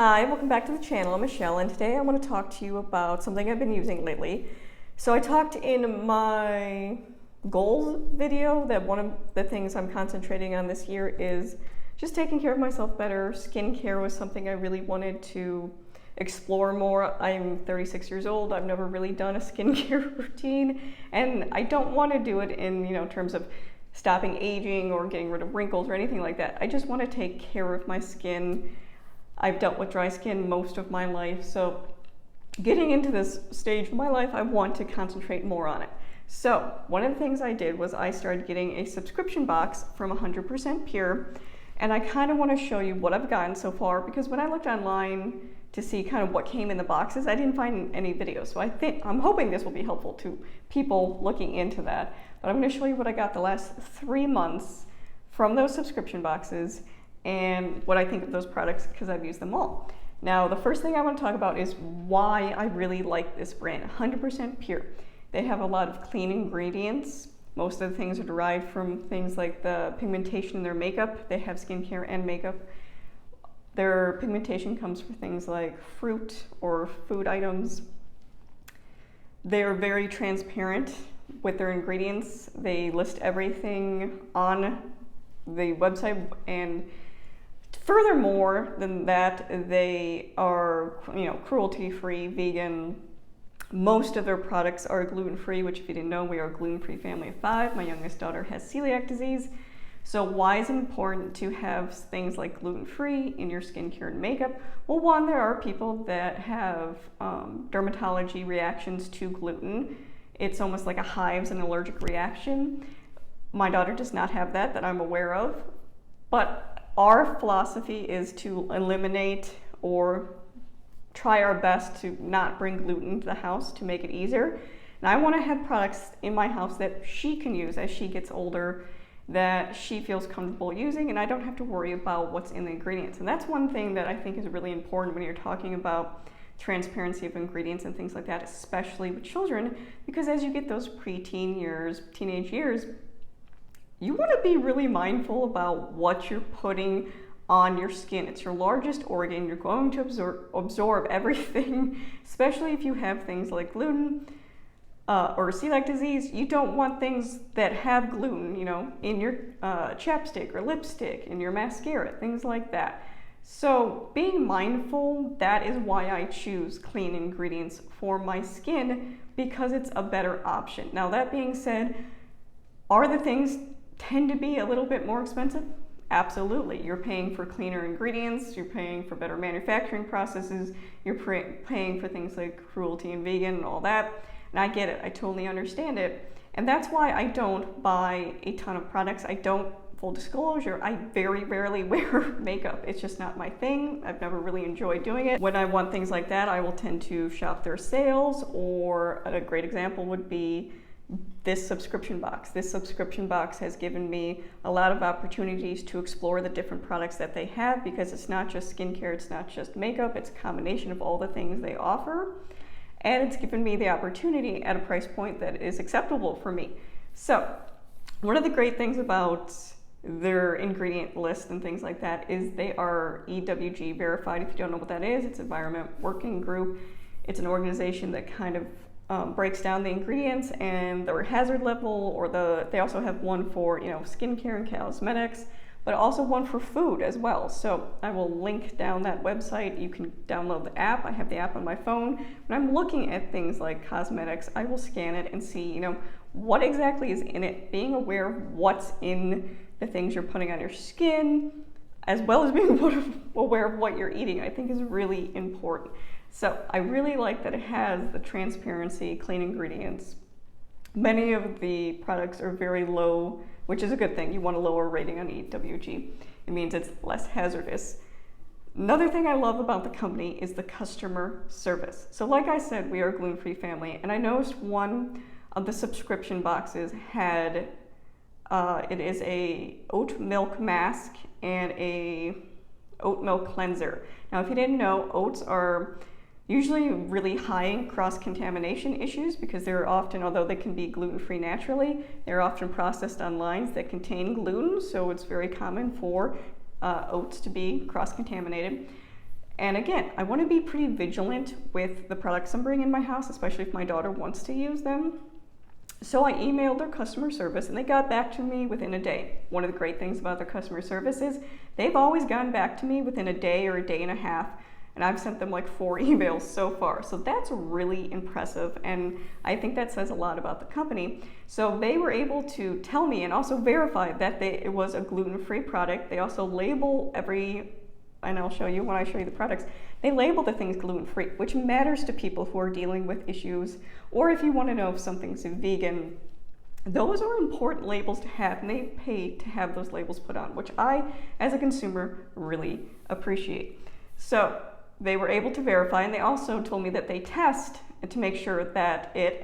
Hi, welcome back to the channel. I'm Michelle, and today I want to talk to you about something I've been using lately. So I talked in my goals video that one of the things I'm concentrating on this year is just taking care of myself better. Skincare was something I really wanted to explore more. I'm 36 years old. I've never really done a skincare routine, and I don't want to do it in, terms of stopping aging or getting rid of wrinkles or anything like that. I just want to take care of my skin. I've dealt with dry skin most of my life, so getting into this stage of my life, I want to concentrate more on it. So one of the things I did was I started getting a subscription box from 100% Pure, and I kind of want to show you what I've gotten so far, because when I looked online to see kind of what came in the boxes, I didn't find any videos. So I'm hoping this will be helpful to people looking into that. But I'm going to show you what I got the last 3 months from those subscription boxes and what I think of those products, because I've used them all. Now, the first thing I want to talk about is why I really like this brand, 100% Pure. They have a lot of clean ingredients. Most of the things are derived from things like the pigmentation in their makeup. They have skincare and makeup. Their pigmentation comes from things like fruit or food items. They're very transparent with their ingredients. They list everything on the website, and furthermore than that, they are, cruelty-free, vegan. Most of their products are gluten-free, which if you didn't know, we are a gluten-free family of 5. My youngest daughter has celiac disease. So why is it important to have things like gluten-free in your skincare and makeup? Well, one, there are people that have dermatology reactions to gluten. It's almost like a hives and allergic reaction. My daughter does not have that I'm aware of, but our philosophy is to eliminate or try our best to not bring gluten to the house to make it easier. And I want to have products in my house that she can use as she gets older, that she feels comfortable using, and I don't have to worry about what's in the ingredients. And that's one thing that I think is really important when you're talking about transparency of ingredients and things like that, especially with children, because as you get those preteen years, teenage years, you want to be really mindful about what you're putting on your skin. It's your largest organ. You're going to absorb everything, especially if you have things like gluten or celiac disease. You don't want things that have gluten, in your chapstick or lipstick, in your mascara, things like that. So being mindful, that is why I choose clean ingredients for my skin, because it's a better option. Now, that being said, are the things tend to be a little bit more expensive? Absolutely. You're paying for cleaner ingredients, you're paying for better manufacturing processes, you're paying for things like cruelty and vegan and all that. And I get it, I totally understand it. And that's why I don't buy a ton of products. Full disclosure, I very rarely wear makeup. It's just not my thing. I've never really enjoyed doing it. When I want things like that, I will tend to shop their sales, or a great example would be this subscription box. This subscription box has given me a lot of opportunities to explore the different products that they have, because it's not just skincare, it's not just makeup, it's a combination of all the things they offer. And it's given me the opportunity at a price point that is acceptable for me. So one of the great things about their ingredient list and things like that is they are EWG verified. If you don't know what that is, it's Environment Working Group. It's an organization that kind of breaks down the ingredients and their hazard level, or they also have one for skincare and cosmetics, but also one for food as well. So I will link down that website. You can download the app. I have the app on my phone. When I'm looking at things like cosmetics, I will scan it and see what exactly is in it. Being aware of what's in the things you're putting on your skin, as well as being aware of what you're eating, I think is really important. So I really like that it has the transparency, clean ingredients. Many of the products are very low, which is a good thing. You want a lower rating on EWG. It means it's less hazardous. Another thing I love about the company is the customer service. So like I said, we are a gluten-free family, and I noticed one of the subscription boxes had, it is a oat milk mask and a oat milk cleanser. Now, if you didn't know, oats are usually really high in cross-contamination issues, because they're often, although they can be gluten-free naturally, they're often processed on lines that contain gluten, so it's very common for oats to be cross-contaminated. And again, I want to be pretty vigilant with the products I'm bringing in my house, especially if my daughter wants to use them. So I emailed their customer service and they got back to me within a day. One of the great things about their customer service is they've always gotten back to me within a day or a day and a half, and I've sent them like 4 emails so far. So that's really impressive, and I think that says a lot about the company. So they were able to tell me and also verify that it was a gluten-free product. They also label and I'll show you when I show you the products, they label the things gluten-free, which matters to people who are dealing with issues, or if you want to know if something's vegan. Those are important labels to have, and they pay to have those labels put on, which I, as a consumer, really appreciate. So they were able to verify, and they also told me that they test to make sure that it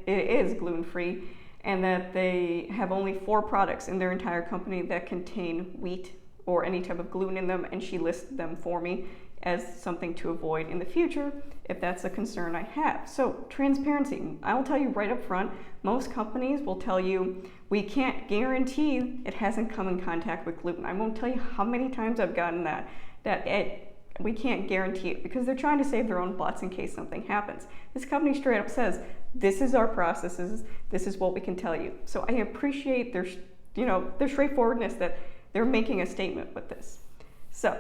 is gluten-free, and that they have only 4 products in their entire company that contain wheat or any type of gluten in them, and she listed them for me as something to avoid in the future if that's a concern I have. So transparency, I'll tell you right up front, most companies will tell you, we can't guarantee it hasn't come in contact with gluten. I won't tell you how many times I've gotten that we can't guarantee it, because they're trying to save their own butts in case something happens. This company straight up says, this is our processes, this is what we can tell you. So I appreciate their straightforwardness, that they're making a statement with this. So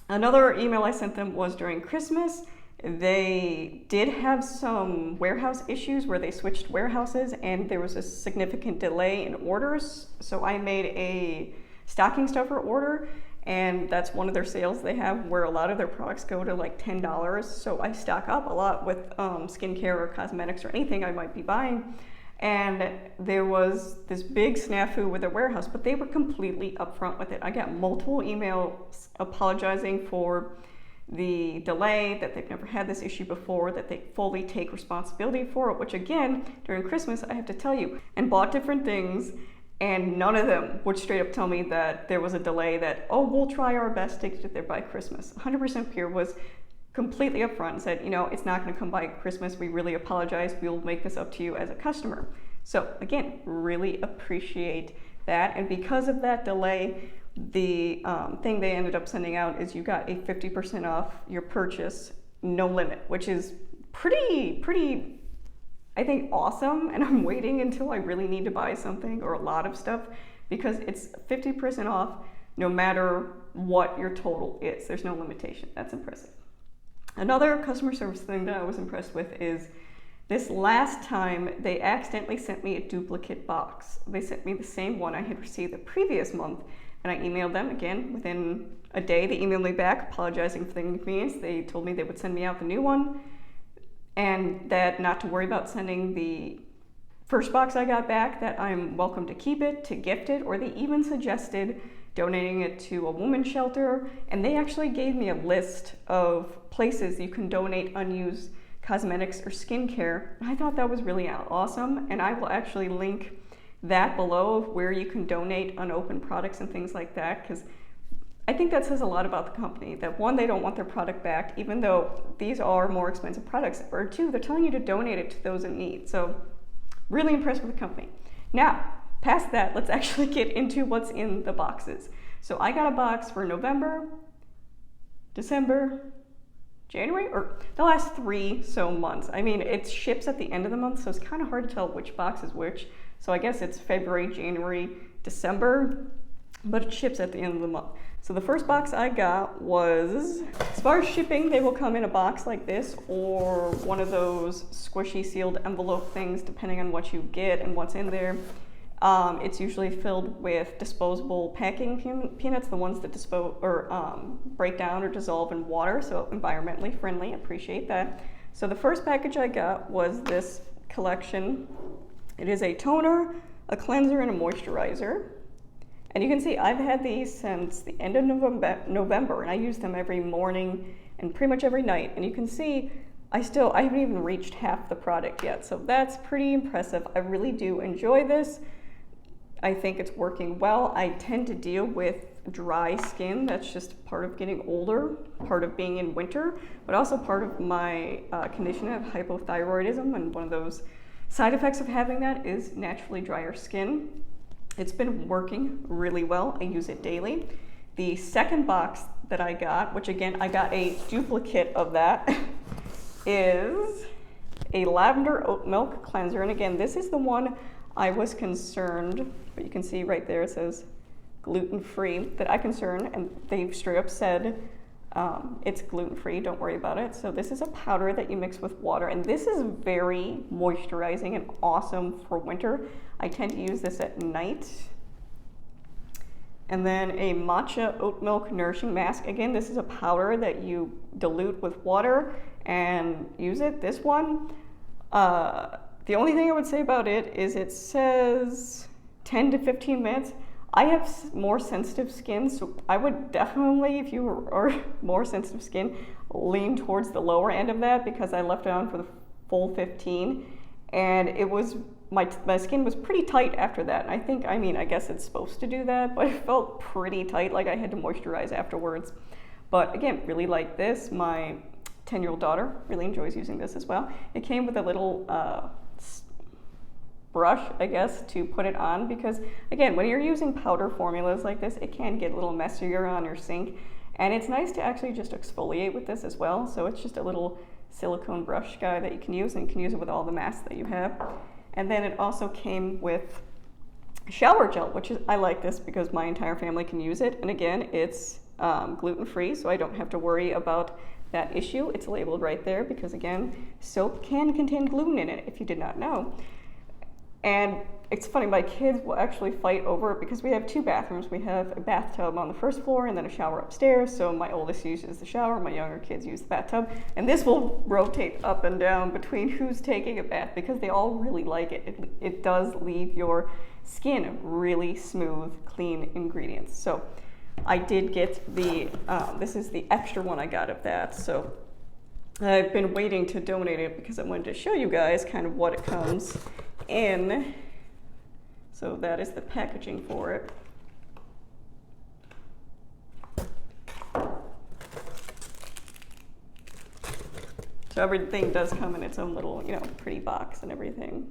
another email I sent them was during Christmas. They did have some warehouse issues where they switched warehouses and there was a significant delay in orders. So I made a stocking stuffer order, and that's one of their sales they have where a lot of their products go to like $10. So I stock up a lot with skincare or cosmetics or anything I might be buying. And there was this big snafu with their warehouse, but they were completely upfront with it. I got multiple emails apologizing for the delay, that they've never had this issue before, that they fully take responsibility for it, which again, during Christmas, I have to tell you, and bought different things, and none of them would straight up tell me that there was a delay, that, oh, we'll try our best to get it there by Christmas. 100% Pure was completely upfront and said, it's not going to come by Christmas. We really apologize. We'll make this up to you as a customer. So again, really appreciate that. And because of that delay, the thing they ended up sending out is you got a 50% off your purchase, no limit, which is pretty, I think, awesome. And I'm waiting until I really need to buy something or a lot of stuff, because it's 50% off no matter what your total is. There's no limitation. That's impressive. Another customer service thing that I was impressed with is this last time they accidentally sent me a duplicate box. They sent me the same one I had received the previous month, and I emailed them again within a day. They emailed me back apologizing for the inconvenience. They told me they would send me out the new one, and that not to worry about sending the first box I got back, that I'm welcome to keep it, to gift it, or they even suggested donating it to a women's shelter. And they actually gave me a list of places you can donate unused cosmetics or skincare. I thought that was really awesome, and I will actually link that below of where you can donate unopened products and things like that, because I think that says a lot about the company, that one, they don't want their product back, even though these are more expensive products, or two, they're telling you to donate it to those in need. So really impressed with the company. Now, past that, let's actually get into what's in the boxes. So I got a box for November, December, January, or the last 3 months. I mean, it ships at the end of the month, so it's kind of hard to tell which box is which. So I guess it's February, January, December, but it ships at the end of the month. So the first box I got was, as far as shipping, they will come in a box like this, or one of those squishy sealed envelope things, depending on what you get and what's in there. It's usually filled with disposable packing peanuts, the ones that break down or dissolve in water, so environmentally friendly. Appreciate that. So the first package I got was this collection. It is a toner, a cleanser, and a moisturizer. And you can see I've had these since the end of November, and I use them every morning and pretty much every night. And you can see I haven't even reached half the product yet, so that's pretty impressive. I really do enjoy this. I think it's working well. I tend to deal with dry skin. That's just part of getting older, part of being in winter, but also part of my condition of hypothyroidism, and one of those side effects of having that is naturally drier skin. It's been working really well. I use it daily. The second box that I got, which again, I got a duplicate of that, is a lavender oat milk cleanser. And again, this is the one I was concerned, but you can see right there it says gluten-free, that I concerned, and they've straight up said it's gluten-free, don't worry about it. So this is a powder that you mix with water, and this is very moisturizing and awesome for winter. I tend to use this at night. And then a matcha oat milk nourishing mask. Again, this is a powder that you dilute with water and use it. This one, the only thing I would say about it is it says 10 to 15 minutes. I have more sensitive skin, so I would definitely, if you are more sensitive skin, lean towards the lower end of that, because I left it on for the full 15, and it was, my skin was pretty tight after that. And I guess it's supposed to do that, but it felt pretty tight, like I had to moisturize afterwards. But again, really like this. My 10-year-old daughter really enjoys using this as well. It came with a little brush, I guess, to put it on, because again, when you're using powder formulas like this, it can get a little messier on your sink, and it's nice to actually just exfoliate with this as well. So it's just a little silicone brush guy that you can use, and you can use it with all the masks that you have. And then it also came with shower gel, which is, I like this because my entire family can use it, and again, it's gluten-free, so I don't have to worry about that issue. It's labeled right there because again, soap can contain gluten in it, if you did not know. And it's funny, my kids will actually fight over it because we have two bathrooms. We have a bathtub on the first floor and then a shower upstairs. So my oldest uses the shower, my younger kids use the bathtub. And this will rotate up and down between who's taking a bath because they all really like it. It does leave your skin really smooth, clean ingredients. So I did get the, this is the extra one I got of that. So I've been waiting to donate it because I wanted to show you guys kind of what it comes in. So that is the packaging for it. So everything does come in its own little, pretty box and everything.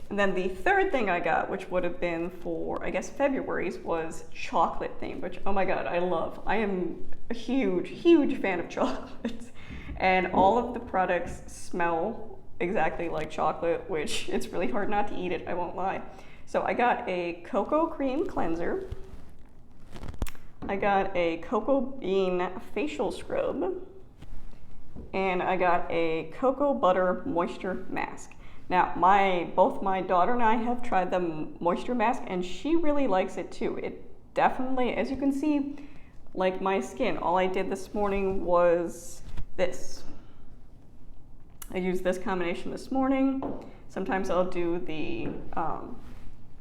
And then the third thing I got, which would have been for, I guess, February's, was chocolate themed, which, oh my God, I love. I am a huge, huge fan of chocolates. And all of the products smell exactly like chocolate, which it's really hard not to eat it, I won't lie. So I got a cocoa cream cleanser. I got a cocoa bean facial scrub. And I got a cocoa butter moisture mask. Now, both my daughter and I have tried the moisture mask, and she really likes it too. It definitely, as you can see, like my skin, all I did this morning was this. I used this combination this morning. Sometimes I'll do the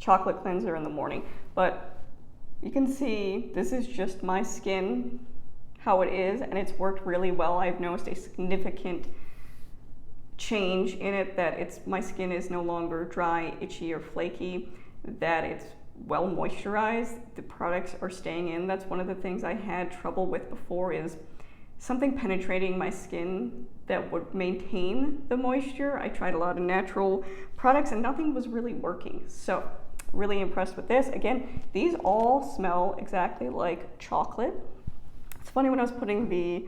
chocolate cleanser in the morning, but you can see this is just my skin, how it is, and it's worked really well. I've noticed a significant change in it, that my skin is no longer dry, itchy, or flaky, that it's well moisturized. The products are staying in. That's one of the things I had trouble with before, is something penetrating my skin that would maintain the moisture. I tried a lot of natural products and nothing was really working. So really impressed with this. Again, these all smell exactly like chocolate. It's funny, when I was putting the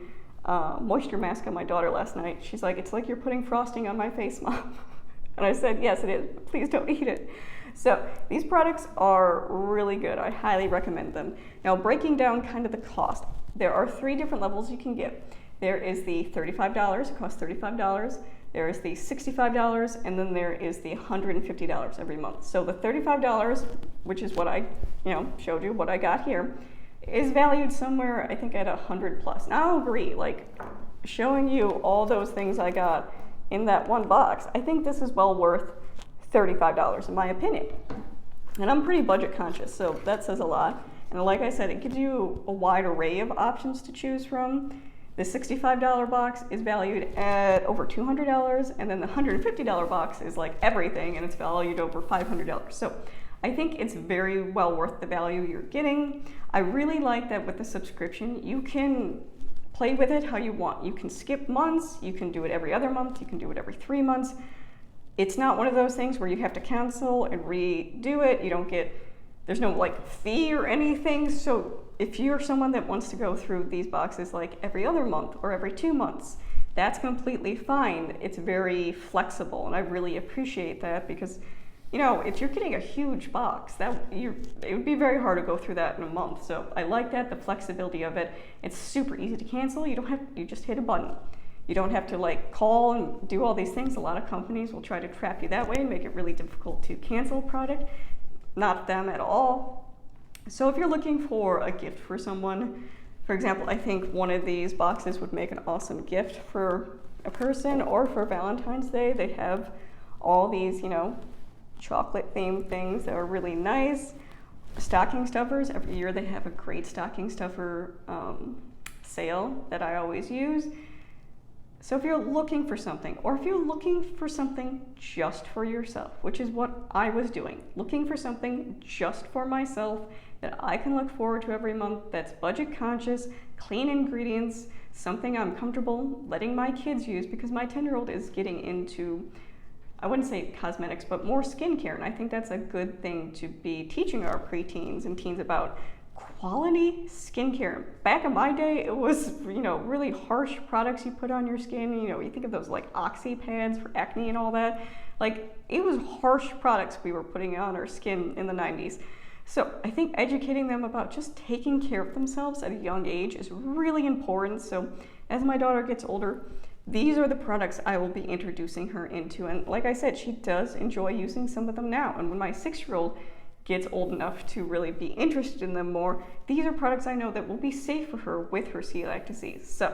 moisture mask on my daughter last night, she's like, "It's like you're putting frosting on my face, Mom." And I said, "Yes, it is. Please don't eat it." So these products are really good. I highly recommend them. Now, breaking down kind of the cost, there are 3 different levels you can get. There is the $35, it costs $35. There is the $65, and then there is the $150 every month. So the $35, which is what I showed you, what I got here, is valued somewhere, I think, at 100 plus. Now, I'll agree, like, showing you all those things I got in that one box, I think this is well worth $35 in my opinion. And I'm pretty budget conscious, so that says a lot. And like I said, it gives you a wide array of options to choose from. The $65 box is valued at over $200, and then the $150 box is like everything, and it's valued over $500. So I think it's very well worth the value you're getting. I really like that with the subscription, you can play with it how you want. You can skip months, you can do it every other month, you can do it every 3 months. It's not one of those things where you have to cancel and redo it. You don't get there's no like fee or anything. So if you're someone that wants to go through these boxes like every other month or every 2 months, that's completely fine. It's very flexible, and I really appreciate that because, you know, if you're getting a huge box, it would be very hard to go through that in a month. So I like that, the flexibility of it. It's super easy to cancel. You just hit a button. You don't have to like call and do all these things. A lot of companies will try to trap you that way and make it really difficult to cancel a product. Not them at all. So if you're looking for a gift for someone, for example, I think one of these boxes would make an awesome gift for a person, or for Valentine's Day. They have all these, you know, chocolate themed things that are really nice. Stocking stuffers, every year they have a great stocking stuffer sale that I always use. So if you're looking for something, or if you're looking for something just for yourself, which is what I was doing, looking for something just for myself that I can look forward to every month, that's budget conscious, clean ingredients, something I'm comfortable letting my kids use, because my 10-year-old is getting into, I wouldn't say cosmetics, but more skincare. And I think that's a good thing to be teaching our preteens and teens about quality skincare. Back in my day, it was, you know, really harsh products you put on your skin. You know, you think of those like oxy pads for acne and all that. Like, it was harsh products we were putting on our skin in the 90s. So I think educating them about just taking care of themselves at a young age is really important. So as my daughter gets older, these are the products I will be introducing her into. And like I said, she does enjoy using some of them now. And when my 6-year-old gets old enough to really be interested in them more, these are products I know that will be safe for her with her celiac disease. So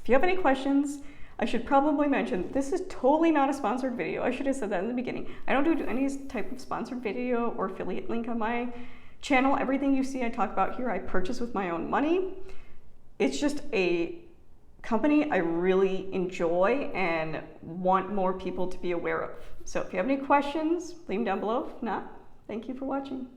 if you have any questions, I should probably mention, this is totally not a sponsored video. I should have said that in the beginning. I don't do any type of sponsored video or affiliate link on my channel. Everything you see I talk about here, I purchase with my own money. It's just a company I really enjoy and want more people to be aware of. So if you have any questions, leave them down below. If not, thank you for watching.